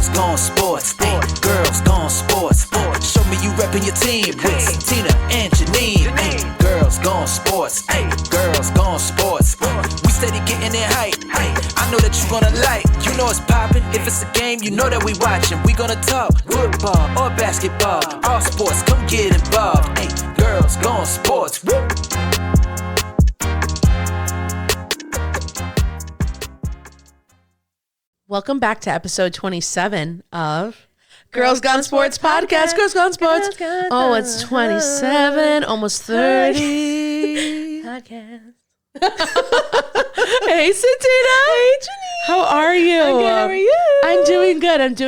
girls gone sports. Hey, girls gone sports. Show me you reppin' your team with Santina and Jeanine. Hey, girls gone sports. Hey, girls gone sports. We steady getting it hype. Hey, I know that you gonna like. You know it's poppin'. If it's a game, you know that we watchin'. We gonna talk football or basketball. All sports, come get involved. Hey, girls gone sports. Woo! Welcome back to episode 27 of Girls Gone Sports Podcast. Girls Gone Sports. Oh, it's 27, almost 30. Podcast. Hey, Santina. Hey, Jeanine. How are you? I'm good. How are you? I'm doing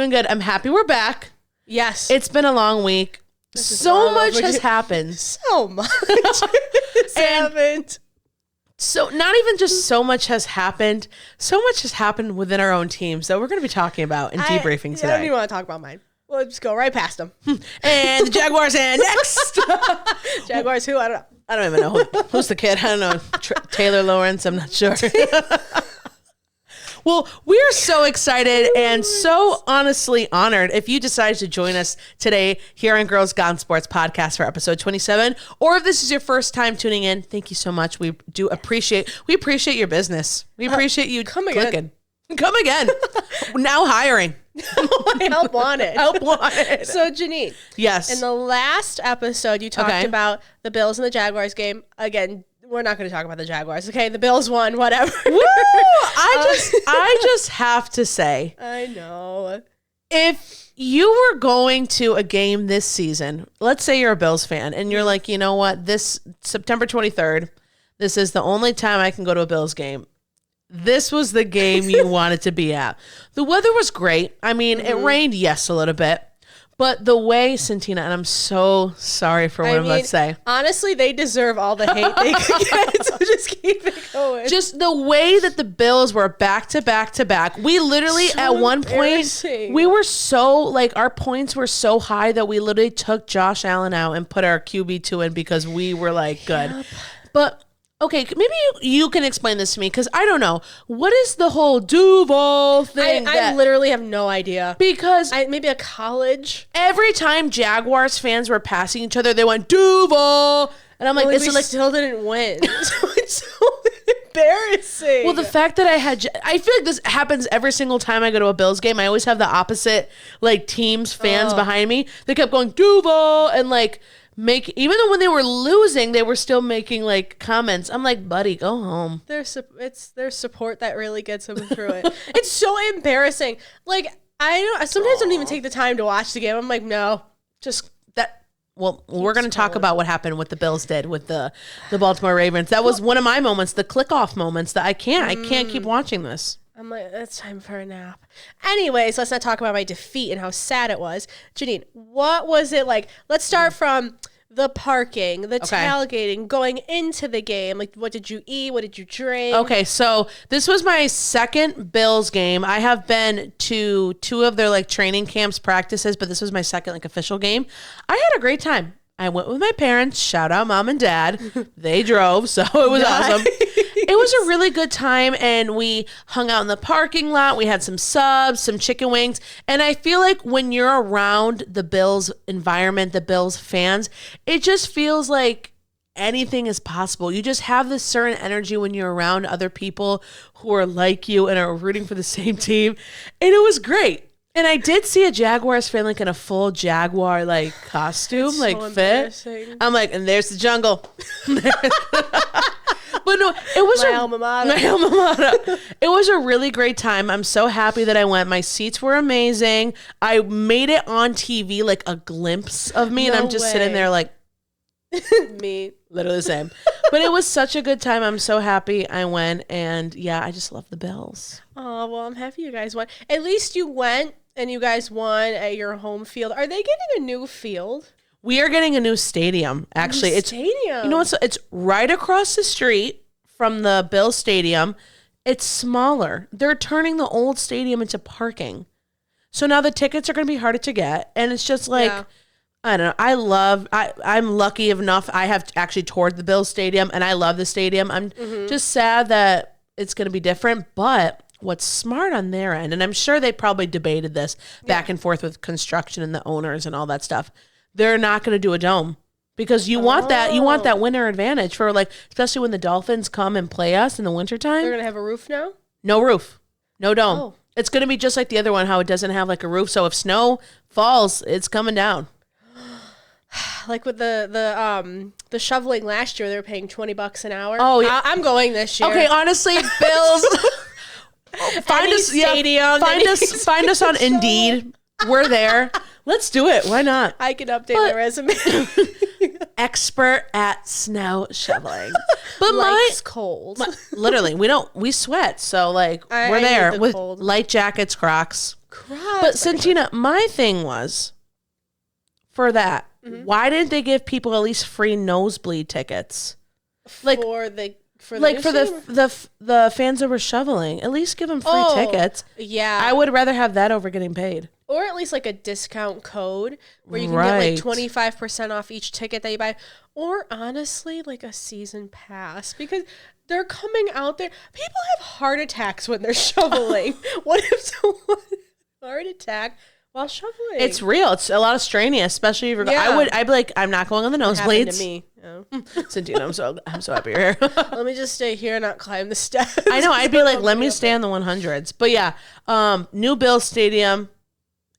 good. I'm happy we're back. Yes. It's been a long week. So much has happened. So much has happened. So not even just so much has happened. So much has happened within our own teams that we're going to be talking about and debriefing today. I don't even want to talk about mine. We'll just go right past them. And the Jaguars and next. Jaguars who? I don't know. I don't even know who's the kid. I don't know. Taylor Lawrence. I'm not sure. Well, we're so excited and so honestly honored if you decided to join us today here on Girls Gone Sports Podcast for episode 27, or if this is your first time tuning in, thank you so much. We appreciate your business. We appreciate you clicking. Come again. Now hiring. Help wanted. Help wanted. So, Jeanine. Yes. In the last episode, you talked about the Bills and the Jaguars game. Again, we're not going to talk about the Jaguars. Okay, the Bills won, whatever. Woo! I just have to say, I know. if you were going to a game this season, let's say you're a Bills fan and you're like, you know what, this September 23rd, this is the only time I can go to a Bills game. This was the game you wanted to be at. The weather was great. I mean, it rained, yes, a little bit. But the way, Santina, and I'm so sorry for what I'm about to say. Honestly, they deserve all the hate they could get, so just keep it going. Just the way that the Bills were back to back to back. We literally, at one point, we were so, like, our points were so high that we literally took Josh Allen out and put our QB2 in because we were, like, good. Yep. But... okay, maybe you can explain this to me because I don't know. What is the whole Duval thing? I literally have no idea. Because maybe a college. Every time Jaguars fans were passing each other, they went Duval, and I'm like, we still didn't win. So it's so embarrassing. Well, the fact that I feel like this happens every single time I go to a Bills game. I always have the opposite like teams fans behind me. They kept going Duval and like. Even though when they were losing, they were still making like comments. I'm like, buddy, go home. It's their support that really gets them through it. It's so embarrassing. Like I sometimes don't even take the time to watch the game. I'm like, no, just that. Well, we're going to talk about what happened, what the Bills did with the Baltimore Ravens. That was one of my moments, the click off moments that I can't keep watching this. I'm like, it's time for a nap. Anyways, let's not talk about my defeat and how sad it was. Jeanine, what was it like? Let's start from the parking, the tailgating, going into the game. Like, what did you eat? What did you drink? Okay, so this was my second Bills game. I have been to 2 of their like training camps, practices, but this was my second like official game. I had a great time. I went with my parents. Shout out mom and dad. They drove, so it was awesome. It was a really good time, and we hung out in the parking lot. We had some subs, some chicken wings, and I feel like when you're around the Bills environment, the Bills fans, it just feels like anything is possible. You just have this certain energy when you're around other people who are like you and are rooting for the same team, and it was great. And I did see a Jaguars fan like in a full Jaguar like costume, like fit. I'm like, and there's the jungle. But no, it was my alma mater. It was a really great time. I'm so happy that I went. My seats were amazing. I made it on TV, like a glimpse of me, and I'm just sitting there like me, literally the same. But it was such a good time. I'm so happy I went, and yeah, I just love the Bills. Oh well, I'm happy you guys won. At least you went and you guys won at your home field. Are they getting a new field? We are getting a new stadium, actually. Stadium. You know what? It's right across the street from the Bills Stadium. It's smaller. They're turning the old stadium into parking. So now the tickets are going to be harder to get. And it's just like, I don't know. I'm lucky enough. I have actually toured the Bills Stadium, and I love the stadium. I'm just sad that it's going to be different. But what's smart on their end, and I'm sure they probably debated this back and forth with construction and the owners and all that stuff. They're not going to do a dome because you want that winter advantage for like, especially when the Dolphins come and play us in the wintertime. They're going to have a roof now? No roof, no dome. Oh. It's going to be just like the other one, how it doesn't have like a roof. So if snow falls, it's coming down. Like with the shoveling last year, they were paying $20 an hour. Oh, yeah. I'm going this year. Okay, honestly, Bills. Find us on Indeed. We're there. Let's do it. Why not? I can update my resume. Expert at snow shoveling. But likes cold. Literally, we sweat. So like we're there with cold. Light jackets, Crocs. But Santina, my thing was for that. Mm-hmm. Why didn't they give people at least free nosebleed tickets? Like for the fans that were shoveling, at least give them free tickets. Yeah, I would rather have that over getting paid, or at least like a discount code where you can get like 25% off each ticket that you buy, or honestly like a season pass because they're coming out there. People have heart attacks when they're shoveling. What if someone heart attack? While shoveling, it's real. It's a lot of straining, especially if you're. Yeah. I'd be like, I'm not going on the nosebleeds. To me, oh. Santina, I'm so happy you're here. Let me just stay here and not climb the steps. I know. I'd be like, let me stay on the 100s. But yeah, new Bills Stadium.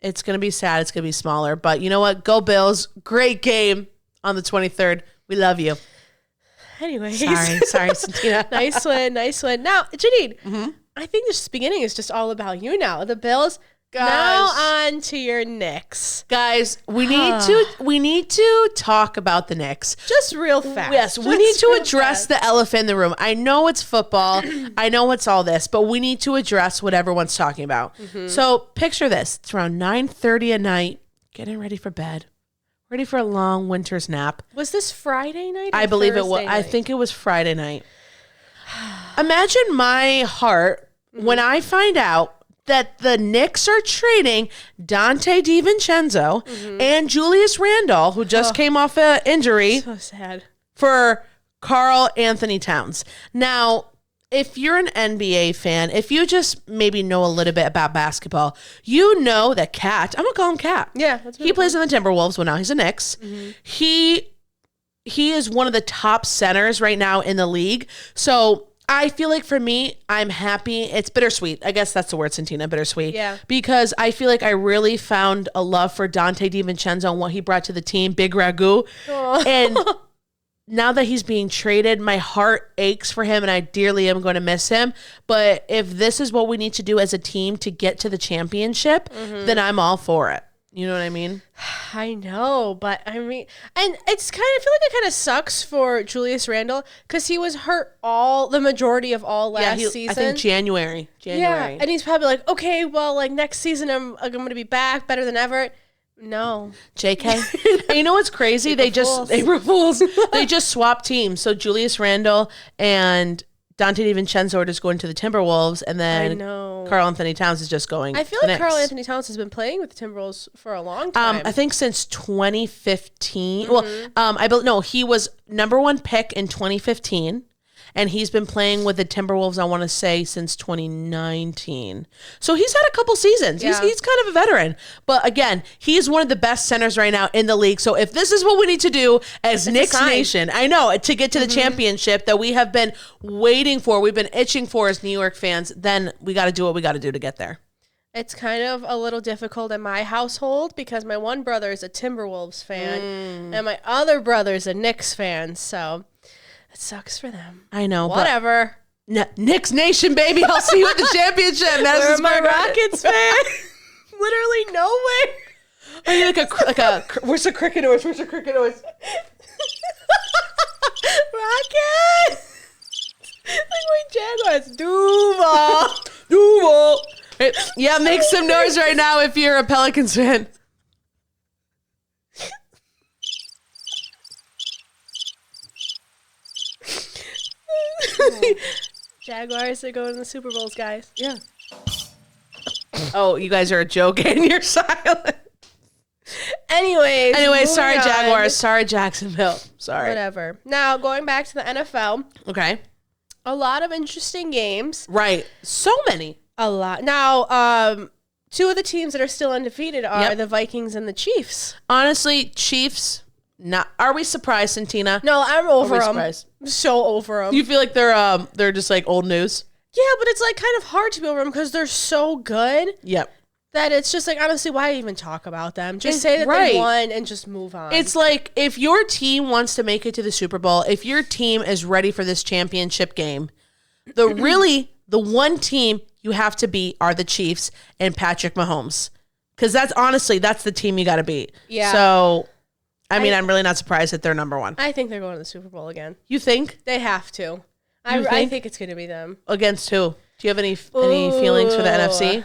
It's gonna be sad. It's gonna be smaller, but you know what? Go Bills! Great game on the 23rd. We love you. Anyways, sorry, Santina. Nice win. Now, Jeanine, I think this beginning is just all about you now. The Bills. Now on to your Knicks. Guys, we need to talk about the Knicks. Just real fast. Yes, we need to address the elephant in the room. I know it's football. I know it's all this, but we need to address what everyone's talking about. Mm-hmm. So picture this. It's around 9:30 at night, getting ready for bed, ready for a long winter's nap. Was this Friday night? I believe it was. I think it was Friday night. Imagine my heart when I find out that the Knicks are trading Dante DiVincenzo and Julius Randle, who just came off an injury, so sad, for Karl Anthony Towns. Now, if you're an NBA fan, if you just maybe know a little bit about basketball, you know that Cat, I'm going to call him Cat. Yeah. He plays in the Timberwolves. Well, now he's a Knicks. Mm-hmm. He is one of the top centers right now in the league. So I feel like for me, I'm happy. It's bittersweet. I guess that's the word, Santina, bittersweet. Yeah. Because I feel like I really found a love for Dante DiVincenzo and what he brought to the team, Big Ragu. Aww. And now that he's being traded, my heart aches for him and I dearly am going to miss him. But if this is what we need to do as a team to get to the championship, then I'm all for it. You know what I mean? I know, but I mean, and it's kind of, I feel like it kind of sucks for Julius Randle because he was hurt the majority of all last season. I think January. Yeah, and he's probably like, okay, well, like next season I'm going to be back better than ever. No. JK. And you know what's crazy? They were fools. They just swapped teams. So Julius Randle and Dante DiVincenzo are just going to the Timberwolves, and then Karl Anthony Towns is just going. I feel like Karl Anthony Towns has been playing with the Timberwolves for a long time. I think since 2015. Well, he was number 1 pick in 2015, and he's been playing with the Timberwolves, I want to say, since 2019. So he's had a couple seasons. Yeah. He's kind of a veteran. But again, he's one of the best centers right now in the league. So if this is what we need to do as Knicks Nation, I know, to get to the championship that we have been waiting for, we've been itching for as New York fans, then we got to do what we got to do to get there. It's kind of a little difficult in my household because my one brother is a Timberwolves fan and my other brother is a Knicks fan. So it sucks for them. I know. Whatever. Knicks Nation, baby. I'll see you at the championship. Where are my Rockets fan? Literally nowhere. Are you like a where's the cricket noise? Where's the cricket noise? Rockets. Like my Jaguars. Duval. Duval. Yeah, make some noise right now if you're a Pelicans fan. Jaguars are going to the Super Bowls, guys. Yeah. Oh, you guys are a joke and you're silent. Anyway, sorry Jaguars, sorry Jacksonville. Sorry. Whatever. Now, going back to the NFL. Okay. A lot of interesting games. Right. So many. A lot. Now, two of the teams that are still undefeated are the Vikings and the Chiefs. Honestly, Chiefs. Not. Are we surprised, Santina? No, I'm over them. I'm so over them. You feel like they're just like old news? Yeah, but it's like kind of hard to be over them because they're so good. Yep. That it's just like, honestly, why even talk about them? Just say that they won and just move on. It's like if your team wants to make it to the Super Bowl, if your team is ready for this championship game, the one team you have to beat are the Chiefs and Patrick Mahomes. Because that's the team you got to beat. Yeah. So, I mean, I'm really not surprised that they're number one. I think they're going to the Super Bowl again. You think? They have to. I think it's going to be them. Against who? Do you have any feelings for the NFC?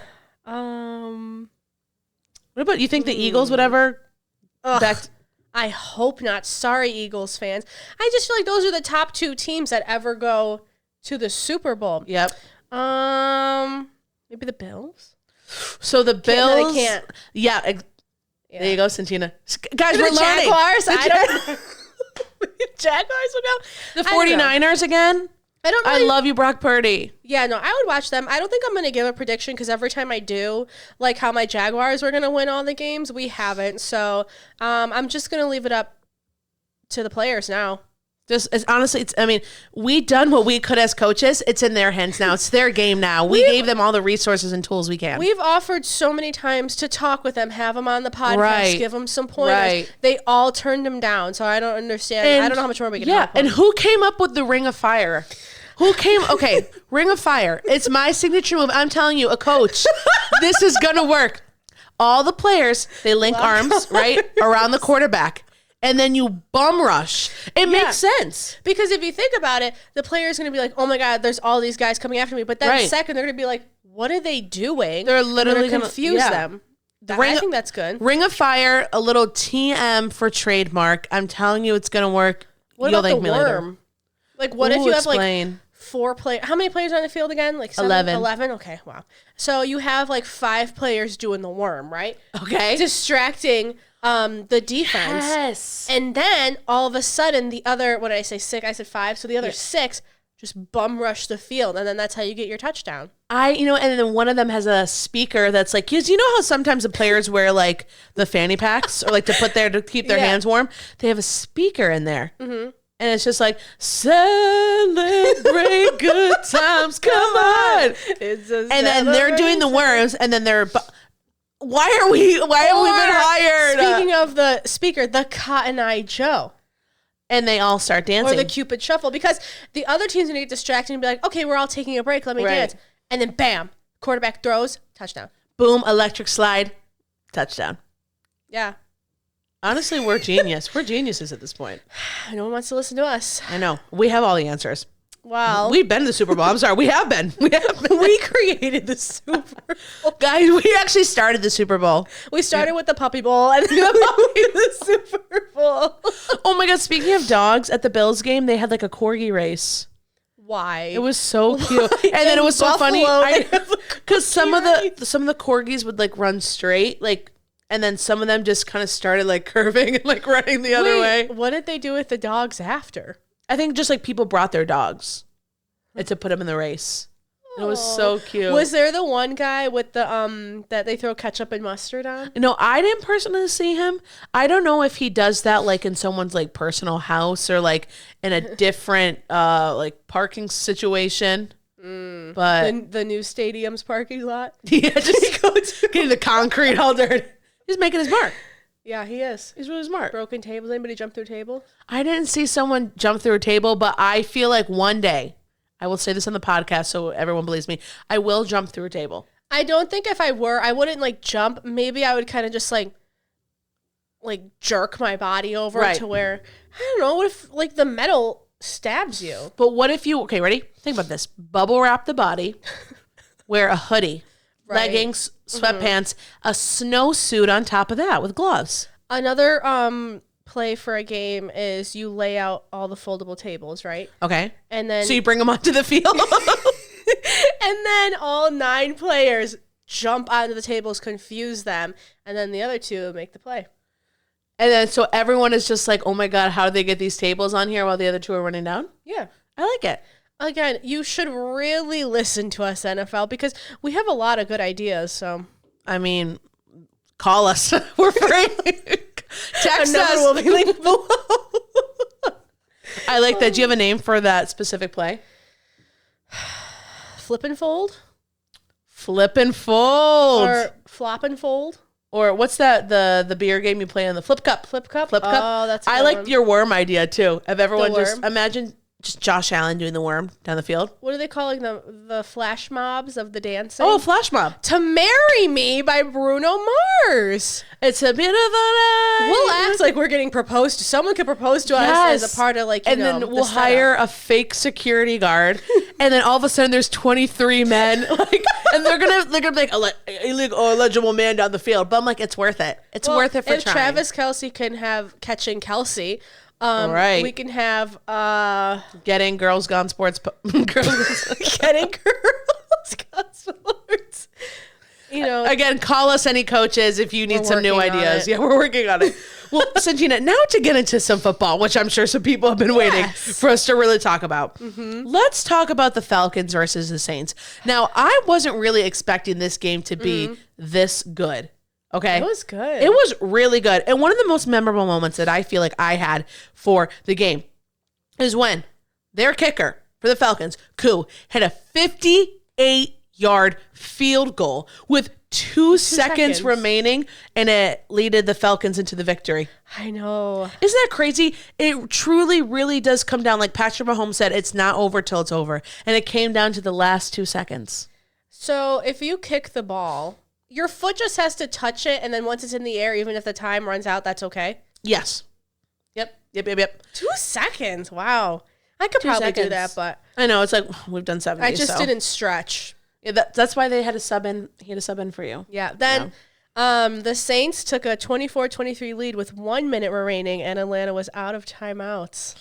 What about, you think the Eagles would ever? I hope not. Sorry, Eagles fans. I just feel like those are the top two teams that ever go to the Super Bowl. Yep. Maybe the Bills. So the Bills. No, they can't. Yeah. There you go, Santina. Guys, we're learning. Jaguars. Jaguars will go. The 49ers again. I love you, Brock Purdy. Yeah, no, I would watch them. I don't think I'm going to give a prediction because every time I do, like how my Jaguars were going to win all the games, we haven't. So I'm just going to leave it up to the players now. Honestly, we done what we could as coaches. It's in their hands now. It's their game now. We gave them all the resources and tools we can. We've offered so many times to talk with them, have them on the podcast, give them some pointers. Right. They all turned them down, so I don't understand. I don't know how much more we can help them. And who came up with the Ring of Fire? Okay, Ring of Fire. It's my signature move. I'm telling you, a coach, this is going to work. All the players, they link arms, right, around the quarterback. And then you bum rush. It makes sense. Because if you think about it, the player's going to be like, oh my God, there's all these guys coming after me. But then second, they're going to be like, what are they doing? They're literally going to confuse them. I think that's good. Ring of Fire, a little TM for trademark. I'm telling you, it's going to work. What about the worm? Like, what if you have like 4 players? How many players are on the field again? Like 11. 11? Okay, wow. So you have like 5 players doing the worm, right? Okay. Distracting the defense. Yes. And then all of a sudden the other, what did I say, 6? I said 5. So the other 6 just bum rush the field. And then that's how you get your touchdown. And then one of them has a speaker that's like, you know how sometimes the players wear like the fanny packs or like to put there to keep their hands warm? They have a speaker in there. Mm-hmm. And it's just like, celebrate good times, come on. And then they're doing the worms and then they're... Why have we been hired? Speaking of the speaker, the Cotton Eye Joe. And they all start dancing. Or the Cupid Shuffle. Because the other team's going to get distracted and be like, okay, we're all taking a break. Let me dance. And then bam, quarterback throws, touchdown. Boom, electric slide, touchdown. Yeah. Honestly, we're genius. We're geniuses at this point. No one wants to listen to us. I know. We have all the answers. Well, we've been to the Super Bowl. I'm sorry. We have been. We created the Super Bowl. Guys, we actually started the Super Bowl. We started with the Puppy Bowl and then the Super Bowl. Oh my God. Speaking of dogs, at the Bills game, they had like a corgi race. Why? It was so cute. And then it was so funny. Because some of the corgis would like run straight, like, and then some of them just kind of started like curving and like running the other way. What did they do with the dogs after? I think just like people brought their dogs and to put them in the race. It was so cute. Was there the one guy with the that they throw ketchup and mustard on? No, I didn't personally see him. I don't know if he does that like in someone's like personal house or like in a different like parking situation. But the new stadium's parking lot. Yeah, just getting the concrete all dirty. He's making his mark. Yeah, he is. He's really smart. Broken tables. Anybody jump through a table? I didn't see someone jump through a table, but I feel like one day, I will say this on the podcast so everyone believes me, I will jump through a table. I don't think if I wouldn't like jump. Maybe I would kind of just like jerk my body over to where, I don't know, what if like the metal stabs you? But what if you, okay, ready? Think about this. Bubble wrap the body, wear a hoodie. Leggings, sweatpants, a snowsuit on top of that with gloves. Another play for a game is you lay out all the foldable tables, right? Okay. And then so you bring them onto the field? And then all 9 players jump onto the tables, confuse them, and then the other 2 make the play. And then so everyone is just like, oh my God, how do they get these tables on here while the other 2 are running down? Yeah. I like it. Again, you should really listen to us, NFL, because we have a lot of good ideas. So, I mean, call us. We're free. Text us. will be linked below. I like that. Do you have a name for that specific play? Flip and fold? Flip and fold. Or flop and fold? Or what's that, the beer game you play on the flip cup? Flip cup? Flip cup. Oh, that's a I good like one. your worm idea too. Of everyone The just worm? imagine just Josh Allen doing the worm down the field. What are they calling them? The flash mobs of the dancing? Oh, flash mob. To Marry Me by Bruno Mars. It's a bit of a We'll act like we're getting proposed to. Someone could propose to us as a part of and then we'll hire a fake security guard, and then all of a sudden there's 23 men, like, and they're gonna be like illegal or illegible man down the field. But I'm like, it's worth it. It's worth it for if trying. Travis Kelce can have Catching Kelsey, Right. we can have Getting Girls Gone Sports. Girls. Getting Girls Gone Sports. You know, Again, call us any coaches if you need We're some new working on ideas. it. Yeah, we're working on it. Well, Santina, now to get into some football, which I'm sure some people have been waiting for us to really talk about. Mm-hmm. Let's talk about the Falcons versus the Saints. Now, I wasn't really expecting this game to be this good. Okay. it was good. It was really good. And one of the most memorable moments that I feel like I had for the game is when their kicker for the Falcons, Koo, hit a 58-yard field goal with 2 seconds seconds. remaining, and it leaded the Falcons into the victory. I know. Isn't that crazy? It truly, really does come down. Like Patrick Mahomes said, it's not over till it's over. And it came down to the last 2 seconds. So if you kick the ball, your foot just has to touch it, and then once it's in the air, even if the time runs out, that's okay? Yes. Yep. 2 seconds. Wow. I could probably do that, but I know. It's like, we've done 70. I just so. didn't stretch. Yeah, that's why they had a sub in. He had a sub in for you. Yeah. Then the Saints took a 24-23 lead with 1 minute remaining, and Atlanta was out of timeouts.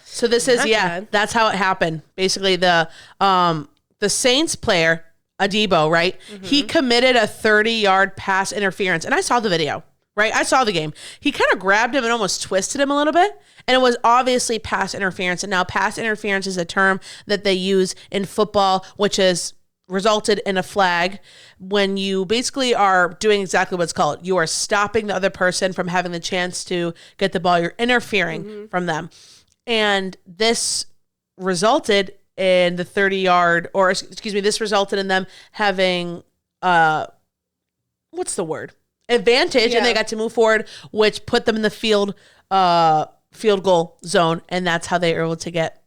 So this is, Not bad. that's how it happened. Basically, the Saints player, Adebo, right? He committed a 30-yard pass interference. And I saw the video, right? I saw the game. He kind of grabbed him and almost twisted him a little bit. And it was obviously pass interference. And now pass interference is a term that they use in football, which has resulted in a flag when you basically are doing exactly what's called. You are stopping the other person from having the chance to get the ball. You're interfering from them. And this resulted in the 30-yard, or excuse me, this resulted in them having, what's the word? Advantage, and they got to move forward, which put them in the field goal zone, and that's how they were able to get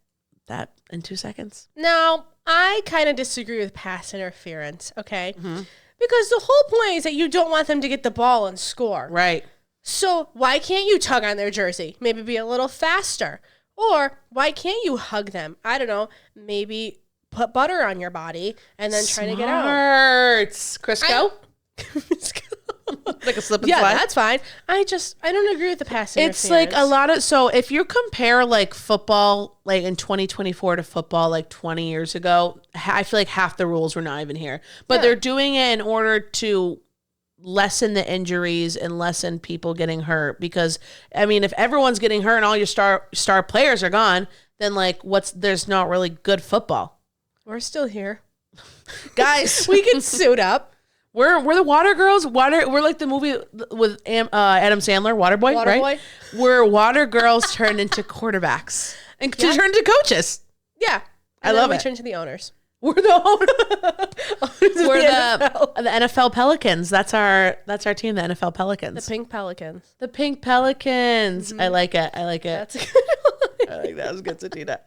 that in 2 seconds. Now, I kind of disagree with pass interference, okay? Because the whole point is that you don't want them to get the ball and score. Right. So why can't you tug on their jersey? Maybe be a little faster. Or why can't you hug them? I don't know. Maybe put butter on your body and then try to get out. Crisco? Like a slip and Yeah, slide? that's fine. I don't agree with the pass interference. It's like a lot of, so if you compare like football, like in 2024 to football like 20 years ago, I feel like half the rules were not even here. But they're doing it in order to lessen the injuries and lessen people getting hurt. Because, I mean, if everyone's getting hurt and all your star players are gone, then like there's not really good football. We're still here. Guys, We can suit up. We're the Water Girls. We're like the movie with Adam Sandler, Waterboy, right? Waterboy. We're Water Girls turned into quarterbacks and to turn to coaches. Yeah. I love we it. turn to the owners. We're the we're NFL. the NFL Pelicans. That's our team, the NFL Pelicans. The Pink Pelicans. The Pink Pelicans. I like it. That's a good one. I like that. It was good, Santina.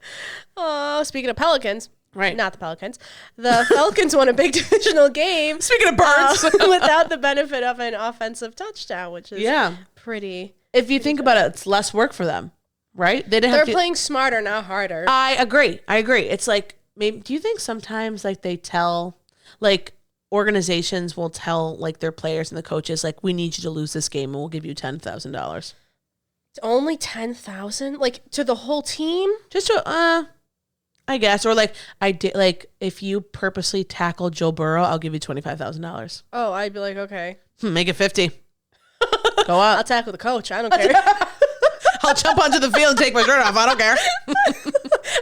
Oh, speaking of Pelicans. Right. Not the Pelicans. The Falcons won a big divisional game. Speaking of birds. Without the benefit of an offensive touchdown, which is pretty. If you think about it, it's less work for them, right? They didn't They're have to. playing smarter, not harder. I agree. It's like, maybe, do you think sometimes like they tell, like organizations will tell like their players and the coaches, like, we need you to lose this game and we'll give you $10,000. It's only 10,000, like to the whole team. Just to, I guess, or like I did, like if you purposely tackle Joe Burrow, I'll give you $25,000. Oh, I'd be like, okay, Make it 50. Go I'll up. tackle the coach. I don't care. I'll jump onto the field and take my shirt off. I don't care.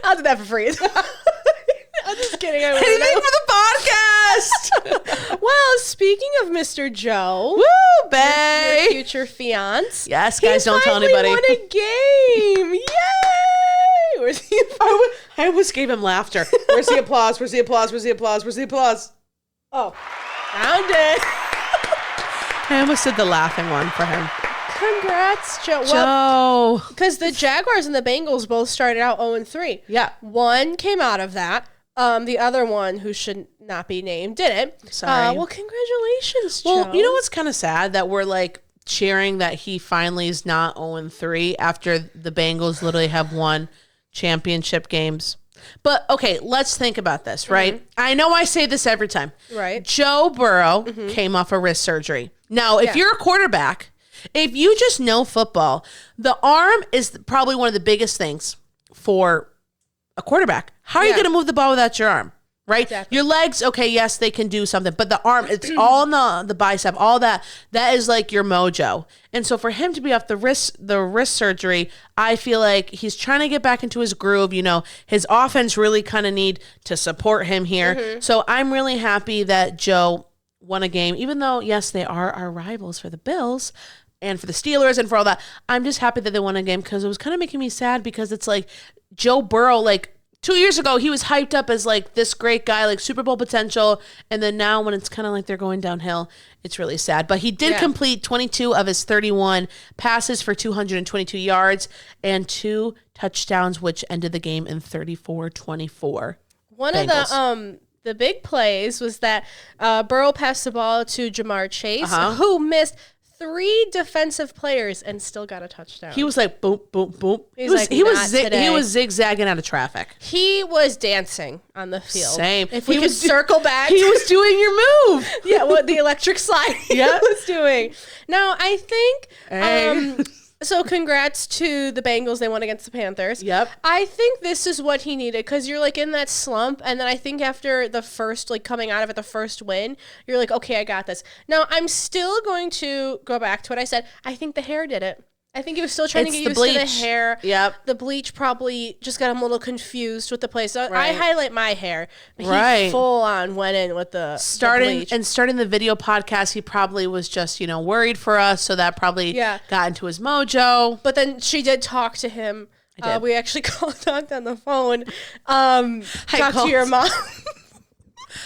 I'll do that for free. I'm just kidding. Anything for the podcast. Well, speaking of Mr. Joe, Woo, babe. your future fiance. Yes, guys, don't tell anybody. He won a game. Yay! Where's he? I almost gave him laughter. Where's the applause? Where's the applause? Where's the applause? Where's the applause? Oh, found it. I almost did the laughing one for him. Congrats, Joe. Joe. Because the Jaguars and the Bengals both started out 0-3. Yeah. One came out of that. The other one, who should not be named, didn't. Sorry. Well, congratulations, Joe. Well, you know what's kind of sad? That we're like cheering that he finally is not 0-3 after the Bengals literally have won championship games. But okay, let's think about this, right? Mm-hmm. I know I say this every time. Right. Joe Burrow came off a wrist surgery. Now, if you're a quarterback, if you just know football, the arm is probably one of the biggest things for a quarterback. How are you going to move the ball without your arm? Right? Exactly. Your legs, okay, yes, they can do something, but the arm, it's all in the bicep, all that is like your mojo. And so for him to be off the wrist surgery, I feel like he's trying to get back into his groove. You know, his offense really kind of need to support him here. So I'm really happy that Joe won a game, even though, yes, they are our rivals for the Bills and for the Steelers and for all that. I'm just happy that they won a game because it was kind of making me sad because it's like Joe Burrow, like, 2 years ago, he was hyped up as like this great guy, like Super Bowl potential. And then now when it's kind of like they're going downhill, it's really sad. But he did complete 22 of his 31 passes for 222 yards and 2 touchdowns, which ended the game in 34-24. One Bengals. of the big plays was that Burrow passed the ball to Jamar Chase, who missed 3 defensive players and still got a touchdown. He was like boom, boom, boom. He like, was zigzagging out of traffic. He was dancing on the field. Same. If we could circle back. He was doing your move. Yeah, what the electric slide he was doing. Now, I think so congrats to the Bengals. They won against the Panthers. Yep. I think this is what he needed because you're like in that slump. And then I think after the first, like coming out of it, the first win, you're like, okay, I got this. Now, I'm still going to go back to what I said. I think the hair did it. I think he was still trying to get used to the hair. Yep. The bleach probably just got him a little confused with the place. So I highlight my hair. But he full on went in with the bleach. Starting the video podcast, he probably was just, worried for us. So that probably got into his mojo. But then she did talk to him. We actually talked on the phone. Talk to your mom.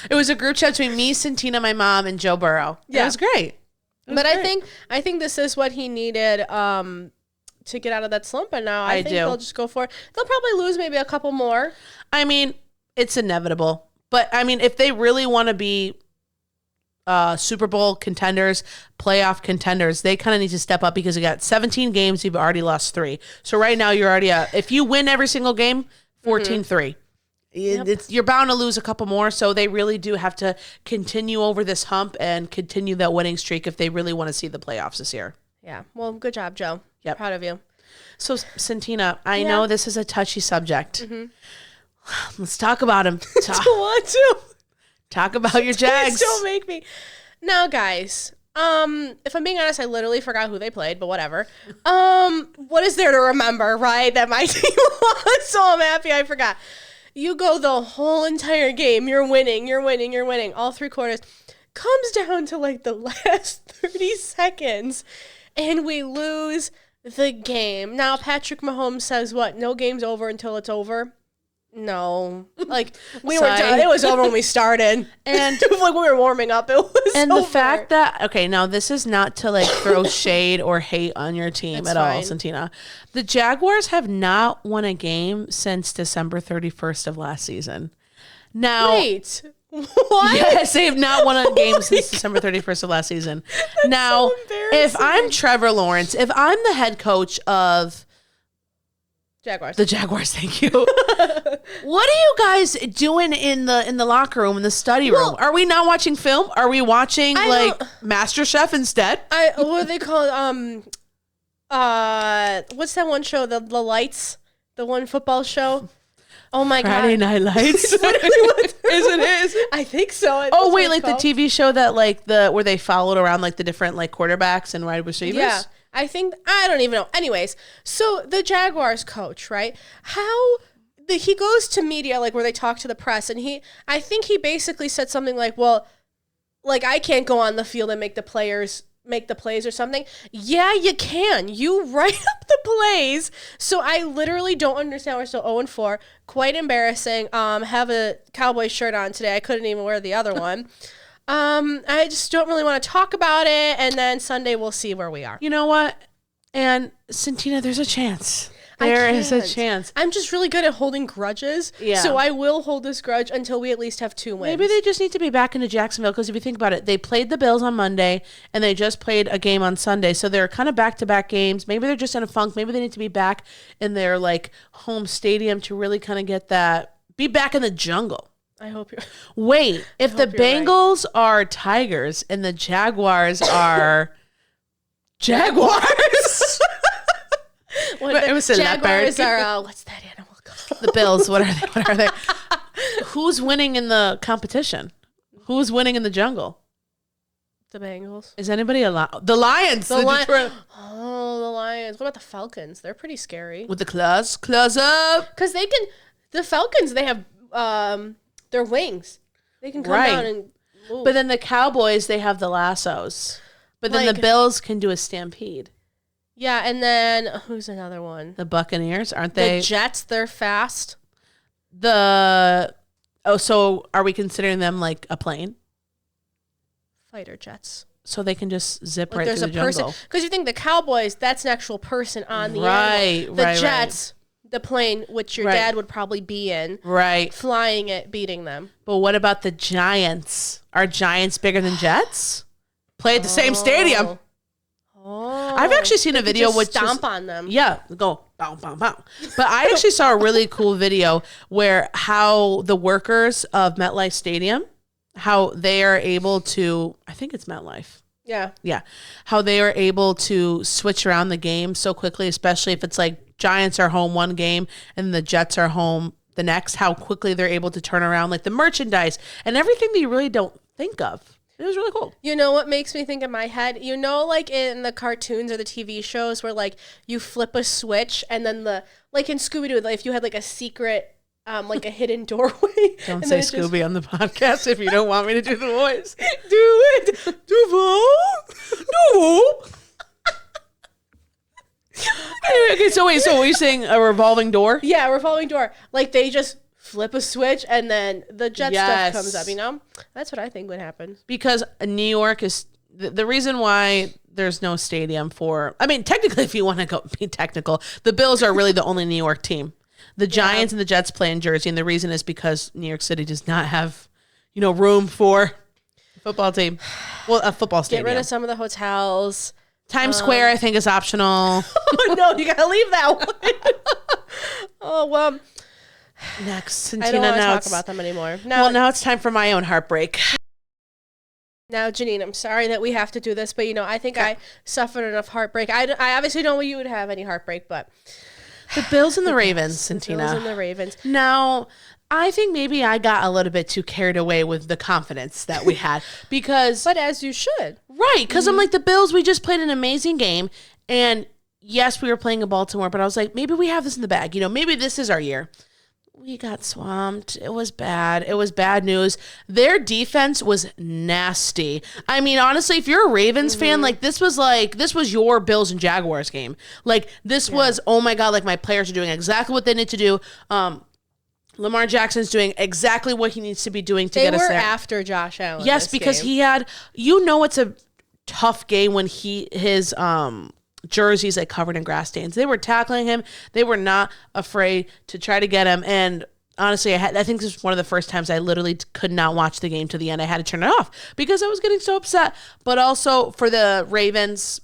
It was a group chat between me, Santina, my mom, and Joe Burrow. Yeah. It was great. But great. I think this is what he needed to get out of that slump. And now I think they'll just go for it. They'll probably lose maybe a couple more. I mean, it's inevitable. But, I mean, if they really want to be Super Bowl contenders, playoff contenders, they kind of need to step up because you got 17 games. You've already lost 3. So right now you're already if you win every single game, 14-3. You're bound to lose a couple more, so they really do have to continue over this hump and continue that winning streak if they really want to see the playoffs this year. Yeah. Well, good job, Joe. Yep. Proud of you. So, Santina, I know this is a touchy subject. Let's talk about him. Talk about your Jags. Don't make me. Now, guys, if I'm being honest, I literally forgot who they played, but whatever. What is there to remember, right? That my team lost, so I'm happy I forgot. You go the whole entire game. You're winning, all 3 quarters. Comes down to like the last 30 seconds, and we lose the game. Now, Patrick Mahomes says what? No game's over until it's over. No, like we were done. It was over when we started, and like when we were warming up, it was. And over. The fact that now this is not to like throw shade or hate on your team at all, Santina. The Jaguars have not won a game since December 31st of last season. Now, wait, what? Yes, they have not won a game since December 31st of last season. Now, so if I'm Trevor Lawrence, if I'm the head coach of the Jaguars, thank you. What are you guys doing in the locker room, in the study room? Are we not watching film? Are we watching MasterChef instead? What do they call it? What's that one show? The Lights, the one football show. Oh my Friday God. Night Lights. Is it? I think so. Oh wait, like the TV show that where they followed around like the different like quarterbacks and wide receivers. Yeah. I think, I don't even know. Anyways, so the Jaguars coach, right? He goes to media, like where they talk to the press, and I think he basically said something like, well, like I can't go on the field and make the plays or something. Yeah, you can. You write up the plays. So I literally don't understand. We're still 0-4. Quite embarrassing. Have a Cowboys shirt on today. I couldn't even wear the other one. I just don't really want to talk about it. And then Sunday we'll see where we are. You know what? And Santina, there's a chance. There is a chance. I'm just really good at holding grudges. Yeah. So I will hold this grudge until we at least have 2 wins. Maybe they just need to be back into Jacksonville, because if you think about it, they played the Bills on Monday and they just played a game on Sunday. So they're kind of back-to-back games. Maybe they're just in a funk. Maybe they need to be back in their like home stadium to really kind of be back in the jungle. I hope you're... Wait, if the Bengals are Tigers and the Jaguars are Jaguars... It was Jaguars are, what's that animal called? The Bills, what are they? Who's winning in the competition? Who's winning in the jungle? The Bengals. Is anybody allowed? The Lions. The Lions. What about the Falcons? They're pretty scary. With the claws up. Because the Falcons, they have their wings. They can come down and move. But then the Cowboys, they have the lassos. But then the Bills can do a stampede. Yeah, and then who's another one? The Buccaneers, aren't they? The Jets, they're fast. So are we considering them like a plane? Fighter jets. So they can just zip right through the jungle. Because you think the Cowboys, that's an actual person on the animal. The Jets, the plane, which your dad would probably be in. Right. Flying it, beating them. But what about the Giants? Are Giants bigger than Jets? Play at the same stadium. Oh, I've actually seen a video with stomp on them. Yeah, go bow bow bow. But I actually saw a really cool video where how the workers of MetLife Stadium, how they are able to, I think it's MetLife. Yeah. How they are able to switch around the game so quickly, especially if it's like Giants are home one game and the Jets are home the next, how quickly they're able to turn around like the merchandise and everything that you really don't think of. It was really cool. You know what makes me think in my head? You know, like in the cartoons or the TV shows where like you flip a switch and then like in Scooby-Doo, like if you had like a secret, like a hidden doorway. Don't say Scooby on the podcast if you don't want me to do the voice. Do it. No. Anyway, okay, so wait, so are you saying a revolving door? Yeah, a revolving door. Like they just flip a switch and then the jet stuff comes up, you know? That's what I think would happen. Because New York is the reason why there's no stadium for, I mean, technically, if you want to go be technical, the Bills are really the only New York team. The Giants and the Jets play in Jersey, and the reason is because New York City does not have, room for a football team. Well, a football stadium. Get rid of some of the hotels. Times Square, I think, is optional. Oh, no, you got to leave that one. Oh, well. Next, Santina, I don't want to talk about them anymore. Now it's time for my own heartbreak. Now, Jeanine, I'm sorry that we have to do this, but I think I suffered enough heartbreak. I obviously know you would have any heartbreak, but the Bills and the Ravens, Santina. Bills and the Ravens. Now, I think maybe I got a little bit too carried away with the confidence that we had because, but as you should, right? Because I'm like the Bills. We just played an amazing game, and yes, we were playing in Baltimore, but I was like, maybe we have this in the bag. Maybe this is our year. We got swamped. It was bad. It was bad news. Their defense was nasty. I mean, honestly, if you're a Ravens fan, like this was your Bills and Jaguars game. Like this was, oh my God, like my players are doing exactly what they need to do. Lamar Jackson's doing exactly what he needs to be doing to get us there. They were after Josh Allen. Yes, because he had, it's a tough game when his jerseys like covered in grass stains. They were tackling him. They were not afraid to try to get him. And honestly, I think this was one of the first times I literally could not watch the game to the end. I had to turn it off because I was getting so upset. But also for the Ravens,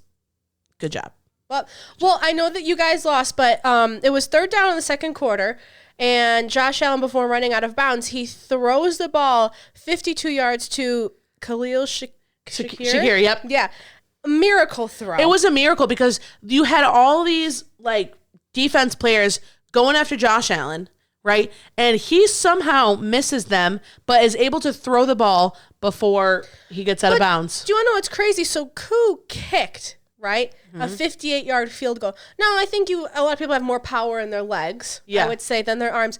good job. Well, I know that you guys lost, but it was third down in the second quarter. And Josh Allen, before running out of bounds, he throws the ball 52 yards to Khalil Shakir. Yep. Yeah. Miracle throw. It was a miracle because you had all these like defense players going after Josh Allen, right? And he somehow misses them, but is able to throw the ball before he gets out of bounds. Do you want to know what's crazy? So Koo kicked right? A 58-yard field goal. Now, I think a lot of people have more power in their legs, I would say, than their arms.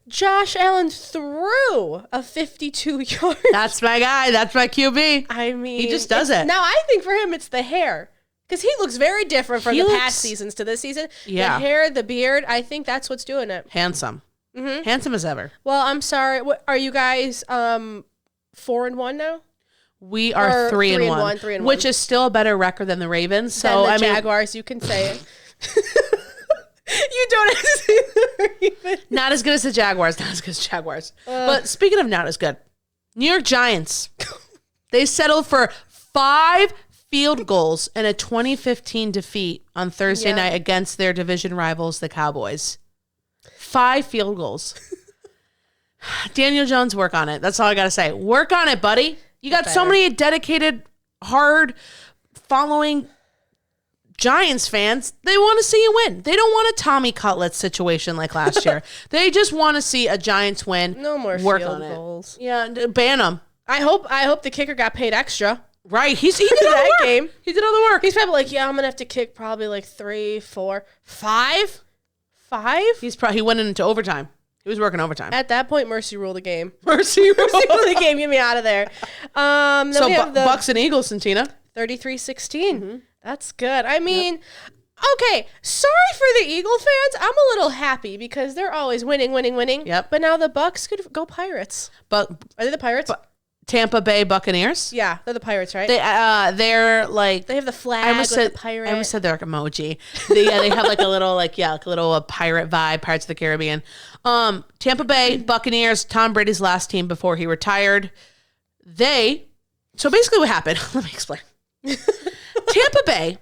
Josh Allen threw a 52-yard. That's my guy. That's my QB. I mean, he just does it. Now, I think for him, it's the hair. Because he looks very different from the past seasons to this season. Yeah. The hair, the beard, I think that's what's doing it. Handsome. Handsome as ever. Well, I'm sorry. Are you guys 4-1 now? We are 3-1, 3-1, which is still a better record than the Ravens. So than the Jaguars, you can say it. You don't have to say the Ravens. Not as good as the Jaguars. Not as good as Jaguars. But speaking of not as good, New York Giants. They settled for 5 field goals in a 2015 defeat on Thursday night against their division rivals, the Cowboys. 5 field goals. Daniel Jones, work on it. That's all I got to say. Work on it, buddy. You got so many dedicated, hard following Giants fans. They want to see you win. They don't want a Tommy Cutlets situation like last year. They just want to see a Giants win. No more work field on it. goals. Yeah, ban them. I hope the kicker got paid extra. Right. He did all the work. Game. He did all the work. He's probably like, yeah, I'm going to have to kick probably like 3, 4, 5? 5? He went into overtime. He was working overtime. At that point, Mercy ruled the game. Mercy ruled the game. Get me out of there. So we have the Bucks and Eagles, Santina. 33-16. That's good. I mean, okay. Sorry for the Eagle fans. I'm a little happy because they're always winning. Yep. But now the Bucks could go Pirates. But Are they the Pirates? Tampa Bay Buccaneers. Yeah, they're the Pirates, right? They're like they have the flag with the pirate. I almost said they're like emoji. They have like a little pirate vibe, Pirates of the Caribbean. Tampa Bay Buccaneers, Tom Brady's last team before he retired. So basically what happened, let me explain. Tampa Bay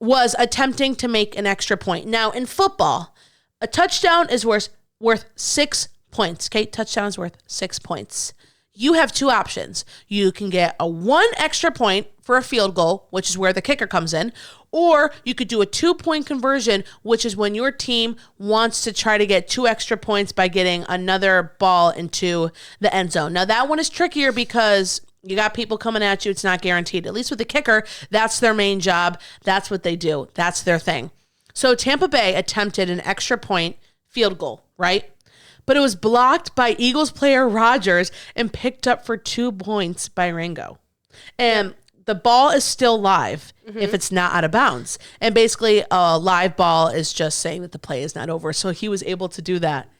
was attempting to make an extra point. Now in football, a touchdown is worth 6 points. Okay, touchdown is worth 6 points. You have 2 options. You can get a 1 extra point for a field goal, which is where the kicker comes in, or you could do a 2-point conversion, which is when your team wants to try to get 2 extra points by getting another ball into the end zone. Now that one is trickier because you got people coming at you. It's not guaranteed. At least with the kicker, that's their main job. That's what they do. That's their thing. So Tampa Bay attempted an extra point field goal, right? But it was blocked by Eagles player Rodgers and picked up for 2 points by Ringo. And the ball is still live if it's not out of bounds. And basically a live ball is just saying that the play is not over. So he was able to do that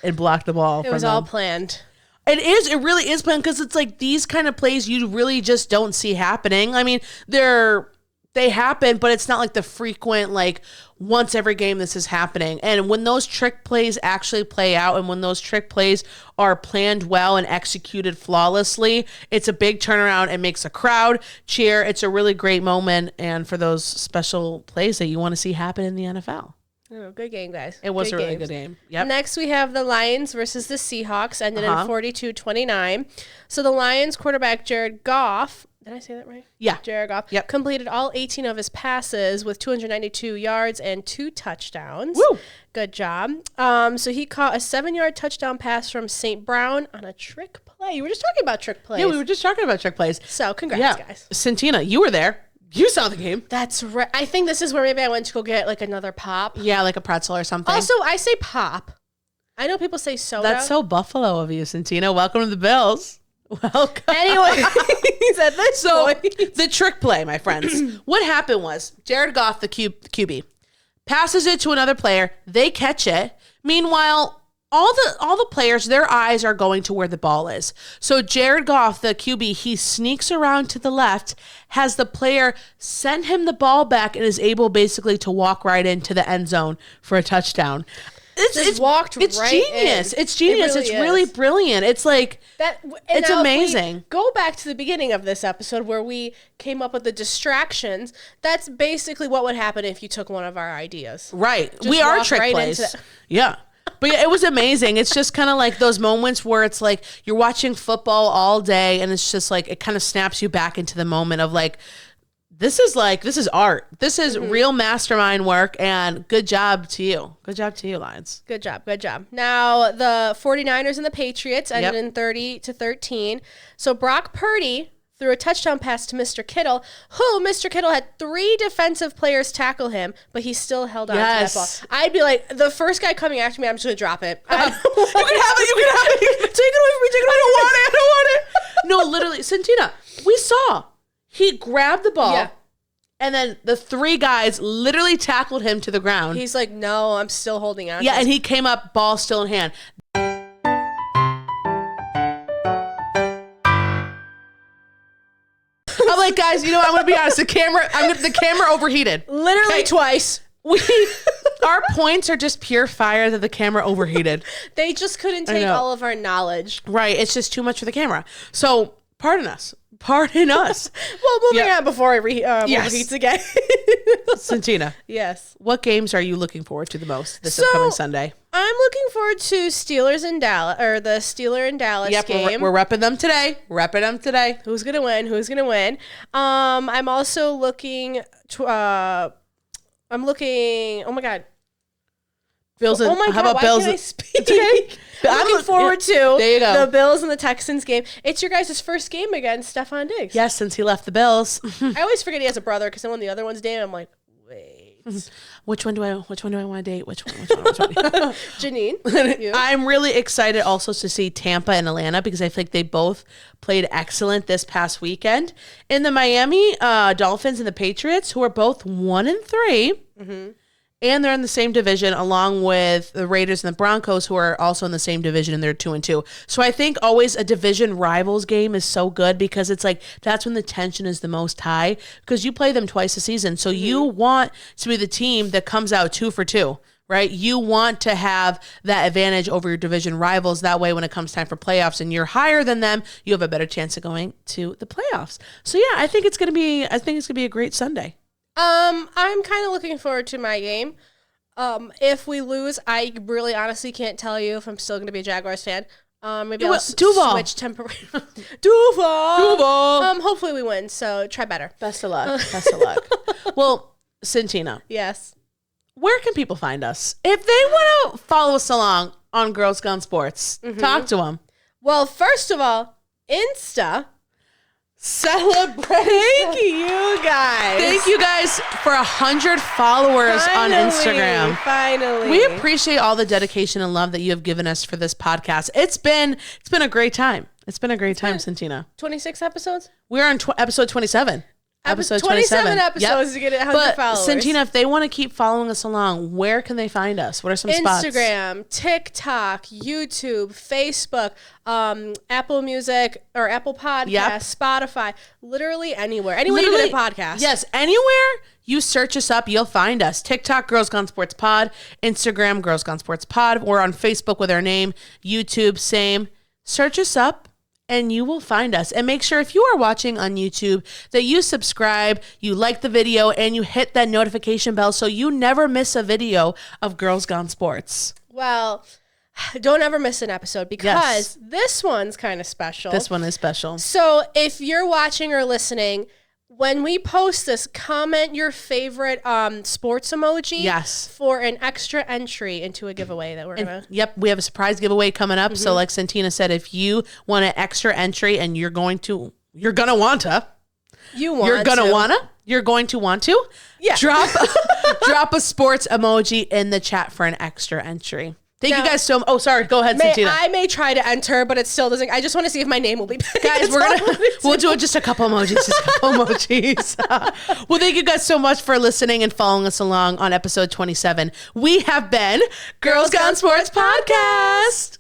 and block the ball. It was all planned. It really is planned because it's like these kind of plays you really just don't see happening. I mean, they happen, but it's not like the frequent, like once every game this is happening. And when those trick plays actually play out and when those trick plays are planned well and executed flawlessly, it's a big turnaround. It makes a crowd cheer. It's a really great moment. And for those special plays that you want to see happen in the NFL. Oh, good game, guys. It was good a really games. good game. Yep. Next, we have the Lions versus the Seahawks, ended in 42-29. So the Lions quarterback, Jared Goff, did I say that right? Yeah. Jared Goff completed all 18 of his passes with 292 yards and 2 touchdowns. Woo! Good job. So he caught a 7-yard touchdown pass from St. Brown on a trick play. You were just talking about trick plays. Yeah, we were just talking about trick plays. So congrats, guys. Santina, you were there. You saw the game. That's right. I think this is where maybe I went to go get like another pop. Yeah, like a pretzel or something. Also, I say pop. I know people say soda. That's so Buffalo of you, Santina. Welcome to the Bills. Welcome. Anyway, at this point. The trick play, my friends. What happened was Jared Goff, the QB, passes it to another player. They catch it. Meanwhile, all the players, their eyes are going to where the ball is. So Jared Goff, the QB, he sneaks around to the left, has the player send him the ball back, and is able basically to walk right into the end zone for a touchdown. It's genius. In. It's genius. It's really brilliant. It's like that. It's amazing. Go back to the beginning of this episode where we came up with the distractions. That's basically what would happen if you took one of our ideas. Right. Just we are trick plays. Yeah. But yeah, it was amazing. It's just kind of like those moments where it's like you're watching football all day and it's just like it kind of snaps you back into the moment of like, this is art. This is real mastermind work, and good job to you. Good job to you, Lions. Good job. Now, the 49ers and the Patriots ended in 30-13. So Brock Purdy threw a touchdown pass to Mr. Kittle, who Mr. Kittle had 3 defensive players tackle him, but he still held on to that ball. I'd be like, the first guy coming after me, I'm just going to drop it. You can have it. Take it away from me. Take it away. I don't want it. No, literally, Santina, we saw. He grabbed the ball. Yeah. And then the 3 guys literally tackled him to the ground. He's like, no, I'm still holding on. Yeah, and he came up, ball still in hand. I'm like, guys, I'm going to be honest. The camera overheated. Literally twice. Our points are just pure fire that the camera overheated. They just couldn't take all of our knowledge. Right. It's just too much for the camera. So pardon us. Well, moving on before it overheats again. Santina. Yes. What games are you looking forward to the most this upcoming Sunday? I'm looking forward to Steelers and Dallas, or the Steeler and Dallas game. We're repping them today. Who's gonna win? I'm also looking to. Oh my God. Bills and, how about Bills? Can't I speak? I'm looking forward to the Bills and the Texans game. It's your guys' first game against Stephon Diggs. Yes, since he left the Bills. I always forget he has a brother because then when the other one's dating, I'm like, wait. Which one do I want to date? Which one? Jeanine, you? I'm really excited also to see Tampa and Atlanta because I feel like they both played excellent this past weekend. In the Miami Dolphins and the Patriots, who are both 1-3. Mm-hmm. And they're in the same division along with the Raiders and the Broncos, who are also in the same division, and they're 2-2. So I think always a division rivals game is so good because it's like that's when the tension is the most high because you play them twice a season. So you want to be the team that comes out 2 for 2, right? You want to have that advantage over your division rivals. That way, when it comes time for playoffs and you're higher than them, you have a better chance of going to the playoffs. So yeah, I think it's gonna be a great Sunday. I'm kind of looking forward to my game. If we lose, I really honestly can't tell you if I'm still going to be a Jaguars fan. Maybe I'll switch temporarily. Duval. Hopefully we win, so try better. Best of luck. Well, Santina. Yes. Where can people find us? If they want to follow us along on Girls Gone Sports, talk to them. Well, first of all, Insta. Celebrate. Thank you guys. Thank you guys for 100 followers on Instagram. Finally. We appreciate all the dedication and love that you have given us for this podcast. It's been a great time. Santina. 26 episodes? We're on episode 27. Episode 27 episodes to get 100 followers. Santina, if they want to keep following us along, where can they find us? What are some spots? Instagram, TikTok, YouTube, Facebook, Apple Music or Apple Podcasts, Spotify, literally anywhere. Anywhere you get a podcast. Yes, anywhere you search us up, you'll find us. TikTok, Girls Gone Sports Pod. Instagram, Girls Gone Sports Pod. We're on Facebook with our name. YouTube, same. Search us up. And you will find us. And make sure if you are watching on YouTube that you subscribe, you like the video, and you hit that notification bell so you never miss a video of Girls Gone Sports. Well, don't ever miss an episode because this one's kind of special. This one is special. So if you're watching or listening, when we post this, comment your favorite sports emoji for an extra entry into a giveaway that we're going to... Yep, we have a surprise giveaway coming up. So like Santina said, if you want an extra entry and you're going to want to... Yeah. Drop a sports emoji in the chat for an extra entry. Thank you guys so much. Oh, sorry. Go ahead, Santina. I may try to enter, but it still doesn't. I just want to see if my name will be picked. Guys, we'll do it just a couple emojis. Well, thank you guys so much for listening and following us along on episode 27. We have been Girls Gone Sports Podcast.